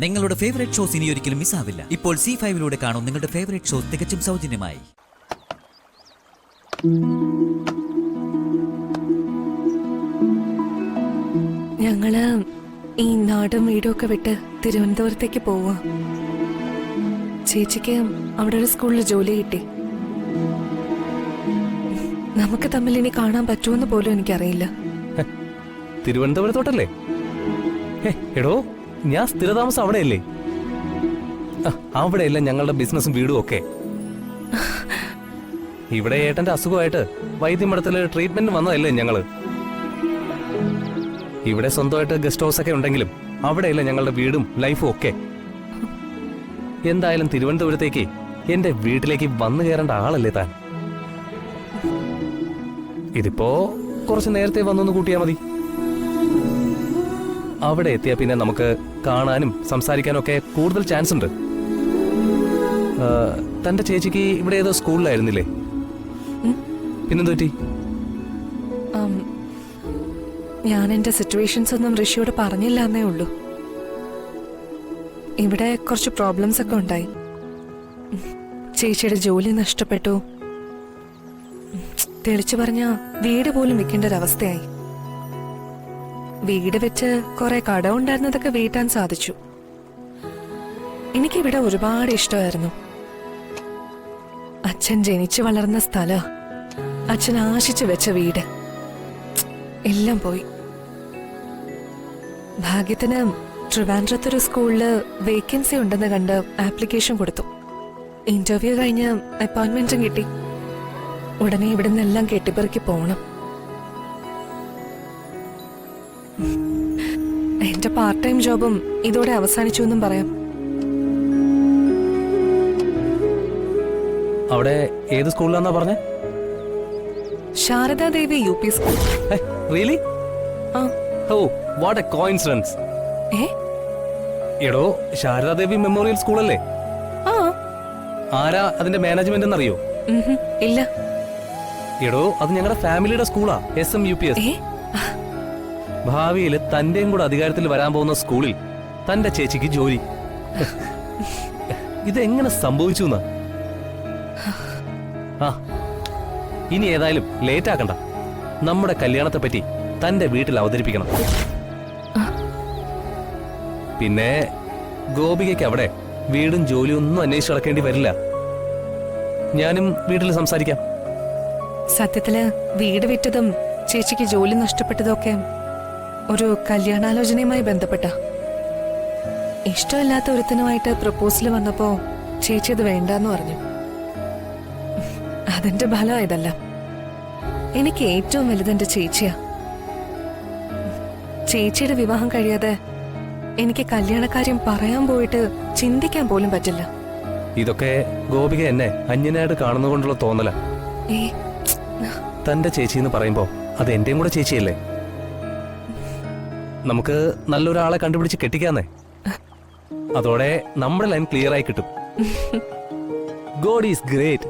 നിങ്ങളുടെ favourite shows ഇനി ഒരിക്കലും മിസ്സാവില്ല. ഇപ്പോൾ C5 കാണും നിങ്ങളുടെ ഫേവറേറ്റ് ഷോസ് തികച്ചും സൗജന്യമായി. ഞങ്ങള് ഈ നാടും വീടും ഒക്കെ വിട്ട് തിരുവനന്തപുരത്തേക്ക് പോവാ. ചേച്ചിക്ക് അവിടെ ഒരു സ്കൂളിൽ ജോലി കിട്ടി. നമുക്ക് തമ്മിൽ ഇനി കാണാൻ പറ്റുമെന്ന് പോലും എനിക്കറിയില്ല. തിരുവനന്തപുരത്തോട്ടല്ലേ? എടോ, ഞാൻ സ്ഥിരതാമസം അവിടെയല്ലേ? അവിടെയല്ല ഞങ്ങളുടെ ബിസിനസ്സും വീടും ഒക്കെ. ഇവിടെ ഏട്ടന്റെ അസുഖമായിട്ട് വൈദ്യമഠത്തില് ട്രീറ്റ്മെന്റ് വന്നതല്ലേ ഞങ്ങള്. ഇവിടെ സ്വന്തമായിട്ട് ഗസ്റ്റ് ഹൗസ് ഒക്കെ ഉണ്ടെങ്കിലും അവിടെയല്ല ഞങ്ങളുടെ വീടും ലൈഫും ഒക്കെ. എന്തായാലും തിരുവനന്തപുരത്തേക്ക് എന്റെ വീട്ടിലേക്ക് വന്നു കയറേണ്ട ആളല്ലേ താൻ. ഇതിപ്പോ കുറച്ച് നേരത്തെ വന്നൊന്ന് കൂട്ടിയാ മതി. അവിടെ എത്തിയാ പിന്നെ നമുക്ക് കാണാനും സംസാരിക്കാനും ഒക്കെ കൂടുതൽ ചാൻസ് ഉണ്ട്. തന്റെ ചേച്ചിക്ക് ഇവിടെ ഏതോ സ്കൂളിലായിരുന്നില്ലേ? പിന്നെന്തു പറ്റി? ഞാൻ എന്റെ സിറ്റുവേഷൻസ് ഒന്നും ഋഷിയോട് പറഞ്ഞില്ല എന്നേ ഉള്ളൂ. ഇവിടെ കുറച്ച് പ്രോബ്ലംസ് ഒക്കെ ഉണ്ടായി. ചേച്ചിയുടെ ജോലി നഷ്ടപ്പെട്ടു. തെളിച്ചു പറഞ്ഞ വീട് പോലും വിൽക്കേണ്ട ഒരവസ്ഥയായി. വീട് വെച്ച് കുറെ കടമുണ്ടായിരുന്നതൊക്കെ വീട്ടാൻ സാധിച്ചു. എനിക്കിവിടെ ഒരുപാട് ഇഷ്ടമായിരുന്നു. അച്ഛൻ ജനിച്ചു വളർന്ന സ്ഥലം, അച്ഛൻ ആശിച്ചു വെച്ച വീട് എല്ലാം പോയി. ഭാഗ്യത്തിന് ട്രിവാൻഡ്രത്തൊരു സ്കൂളില് വേക്കൻസി ഉണ്ടെന്ന് കണ്ട് ആപ്ലിക്കേഷൻ കൊടുത്തു. ഇന്റർവ്യൂ കഴിഞ്ഞ് അപ്പോയിന്റ്മെന്റും കിട്ടി. ഉടനെ ഇവിടെ നിന്നെല്ലാം കെട്ടിപ്പെറുക്കി പോണം. എന്റെ പാർട്ട് ടൈം ജോബും ഇതോടെ അവസാനിച്ചു എന്നും പറയാം. അവിടെ ഏത് സ്കൂളിലാന്നാ പറഞ്ഞേ? Sharadadevi UP school. Really? Oh, what a coincidence. എടോ, ശാരദാദേവി മെമ്മോറിയൽ സ്കൂളല്ലേ? ആരാ അതിന്റെ മാനേജ്മെന്റ് എന്നറിയോ? ഇല്ല. എടോ, അത് ഞങ്ങളുടെ ഫാമിലിയുടെ സ്കൂളാ, SMUPS. ഭാവിയിൽ തന്റെയും കൂടെ അധികാരത്തിൽ വരാൻ പോകുന്ന സ്കൂളിൽ തന്റെ ചേച്ചിക്ക് ജോലി. ഇതെങ്ങനെ സംഭവിച്ചു? ഇനി ഏതായാലും ലേറ്റ് ആക്കണ്ട. നമ്മുടെ കല്യാണത്തെ പറ്റി തന്റെ വീട്ടിൽ അവതരിപ്പിക്കണം. പിന്നെ ഗോപികയ്ക്ക് അവിടെ വീടും ജോലിയും ഒന്നും അന്വേഷിച്ച് നടക്കേണ്ടി വരില്ല. ഞാനും വീട്ടിൽ സംസാരിക്കാം. സത്യത്തില് വീട് വിറ്റതും ചേച്ചിക്ക് ജോലി നഷ്ടപ്പെട്ടതൊക്കെ ഒരു കല്യാണാലോചനയുമായി ബന്ധപ്പെട്ട. ഇഷ്ടമില്ലാത്ത ഒരുത്തനുമായിട്ട് പ്രപ്പോസൽ വന്നപ്പോ ചേച്ചി അത് വേണ്ടെന്ന് പറഞ്ഞു. അതിന്റെ ഫലമായതല്ല. എനിക്ക് ഏറ്റവും വലുതെന്റെ ചേച്ചിയാ. ചേച്ചിയുടെ വിവാഹം കഴിയാതെ എനിക്ക് കല്യാണക്കാര്യം പറയാൻ പോയിട്ട് ചിന്തിക്കാൻ പോലും പറ്റില്ല. ഇതൊക്കെ ഗോപിക എന്നെ അന്യനായിട്ട് കാണുന്നതുകൊണ്ടുള്ള തോന്നല. തന്റെ ചേച്ചി എന്ന് പറയുമ്പോ അത് എന്റെയും കൂടെ ചേച്ചിയല്ലേ? നമുക്ക് നല്ലൊരാളെ കണ്ടുപിടിച്ച് കെട്ടിക്കാന്നേ. അതോടെ നമ്മുടെ ലൈൻ ക്ലിയർ ആയി കിട്ടും. God is great.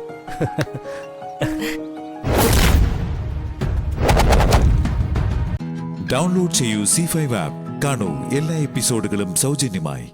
ഡൗൺലോഡ് ചെയ്യൂ C5 ആപ്പ്. കാണൂ എല്ലാ എപ്പിസോഡുകളും സൗജന്യമായി.